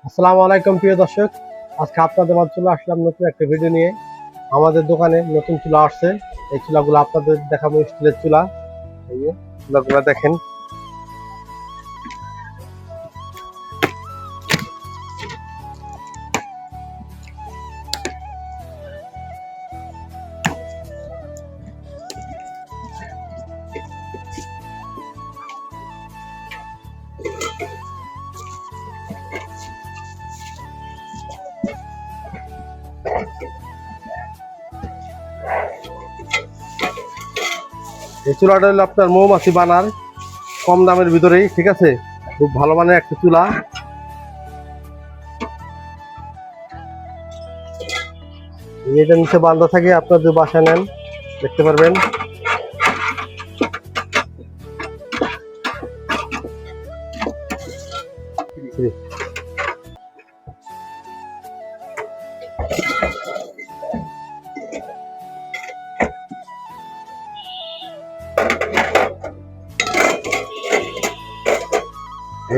আসসালামু আলাইকুম প্রিয় দর্শক, আজকে আপনাদের মাঝে চলে আসলাম নতুন একটা ভিডিও নিয়ে। আমাদের দোকানে নতুন চুলা আসছে। এই চুলাগুলো আপনাদের দেখাবো, স্টিলের চুলা। এই যে চুলাগুলো দেখেন। এই চুলাটা হলো আপনার মৌমাছি বানার, কম দামের ভিতরেই, ঠিক আছে। খুব ভালো মানের একটা চুলা। এটা নিচে বান্ধা থাকে, আপনার যদি বাসা নেন দেখতে পারবেন।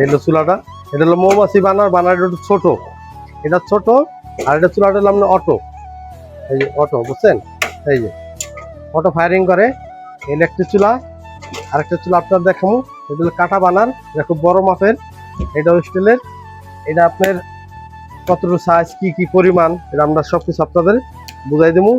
এই হলো চুলাটা। এটা হলো মৌমাছি বানার একটু ছোট, এটা ছোট। আর এটা চুলাটা হলো আপনার অটো। এই যে অটো, বুঝছেন? এই যে অটো ফায়ারিং করে। ইলেকট্রিক চুলা। আরেকটা চুলা আপনার দেখাবো, এটা হলো কাটা বানার, এটা খুব বড় মাপের, এটাও স্টিলের। এটা আপনার কতটুকু সাইজ, কি কি পরিমাণ, এটা আমরা সবকিছু আপনাদের বুঝাই দেবো।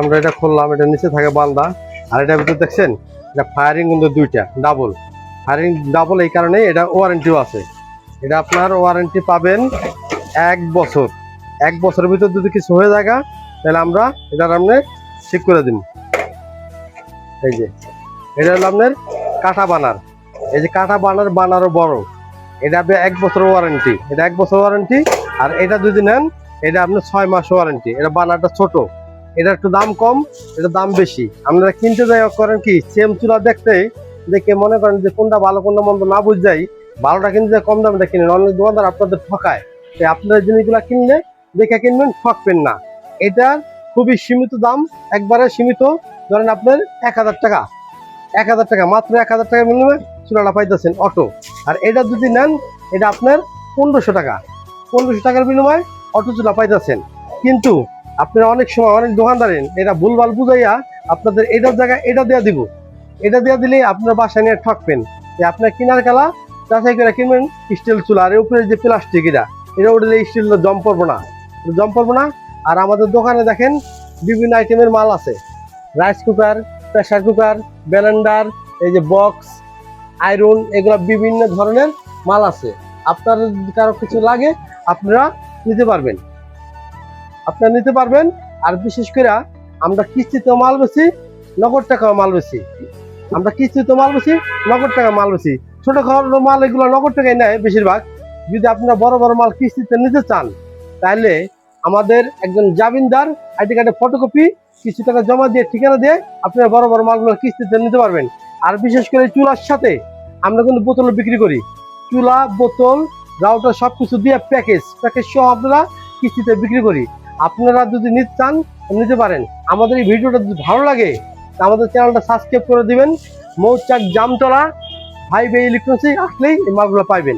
আমরা এটা খুললাম, এটা নিচে থাকে বান্দা। আর এটার ভিতরে দেখছেন এটা ফায়ারিং কিন্তু দুইটা ডাবল ফায়ারিং। ডাবল এই কারণে এটা ওয়ারেন্টিও আছে। এটা আপনার ওয়ারেন্টি পাবেন 1 বছর। 1 বছরের ভিতর যদি কিছু হয়ে যায় তাহলে আমরা এটার আপনি ঠিক করে দিন। এই যে এটা হলো আপনার কাটা বানার। এই যে কাটা বানারও বড়, এটা 1 বছর ওয়ারেন্টি। এটা 1 বছর ওয়ারেন্টি। আর এটা যদি নেন এটা আপনার 6 মাস ওয়ারেন্টি। এটা বানারটা ছোট, এটা একটু দাম কম, এটা দাম বেশি। আপনারা কিনতে যাই করেন কি, সেম চুলা দেখে মনে করেন যে কোনটা ভালো কোনটা মন্দ না বুঝাই, ভালোটা কিনতে কম দামটা কিনেন। অনেক দোকানদার আপনাদের ঠকায়। তাই আপনারা জিনিসগুলা কিনলে দেখে কিনবেন, ঠকবেন না। এটার খুবই সীমিত দাম, একবারে সীমিত। ধরেন আপনার 1000 টাকা, 1000 টাকা, মাত্র 1000 টাকা বিনিময়ে চুলাটা পাইতেছেন অটো। আর এটা যদি নেন এটা আপনার 1500 টাকা, 1500 টাকার বিনিময়ে অটো চুলা পাইতেছেন। কিন্তু আপনারা অনেক সময় অনেক দোকানদারের এটা ভুলভাল বুঝাইয়া আপনাদের এটার জায়গায় এটা দেওয়া দিব। এটা দেওয়া দিলে আপনার বাসায় নিয়ে ঠকবেন। যে আপনার কেনার কালা যাচাই করে কিনবেন স্টিল চুলা। আর উপরে যে প্লাস্টিক, এটা উঠলে স্টিল জম পড়বো না। আর আমাদের দোকানে দেখেন বিভিন্ন আইটেমের মাল আছে। Rice cooker, pressure cooker, Blender, এই যে বক্স, আয়রন, এগুলো বিভিন্ন ধরনের মাল আছে। আপনার কারো কিছু লাগে আপনারা নিতে পারবেন। আর বিশেষ করে আমরা কিস্তিতে মাল বেশি, নগদ টাকা মাল বেশি। ছোট খাওয়ার মাল এগুলো নগদ টাকায় নেয় বেশিরভাগ। যদি আপনারা বড় বড় মাল কিস্তিতে নিতে চান তাহলে আমাদের একজন জামিনদার আইডি কার্ডে ফটোকপি কিছু টাকা জমা দিয়ে ঠিকানা দিয়ে আপনারা বড় বড় মালগুলো কিস্তিতে নিতে পারবেন। আর বিশেষ করে চুলার সাথে আমরা কিন্তু বোতল বিক্রি করি। চুলা, বোতল, রাউটার সবকিছু দিয়ে প্যাকেজ সহ আপনারা কিস্তিতে বিক্রি করি। আপনারা যদি নিতে চান নিতে পারেন। আমাদের এই ভিডিওটা যদি ভালো লাগে আমাদের চ্যানেলটা সাবস্ক্রাইব করে দিবেন। মৌচাক জামতলা হাইওয়ে ইলেকট্রনিক্স আসলেই এই মালগুলো পাইবেন।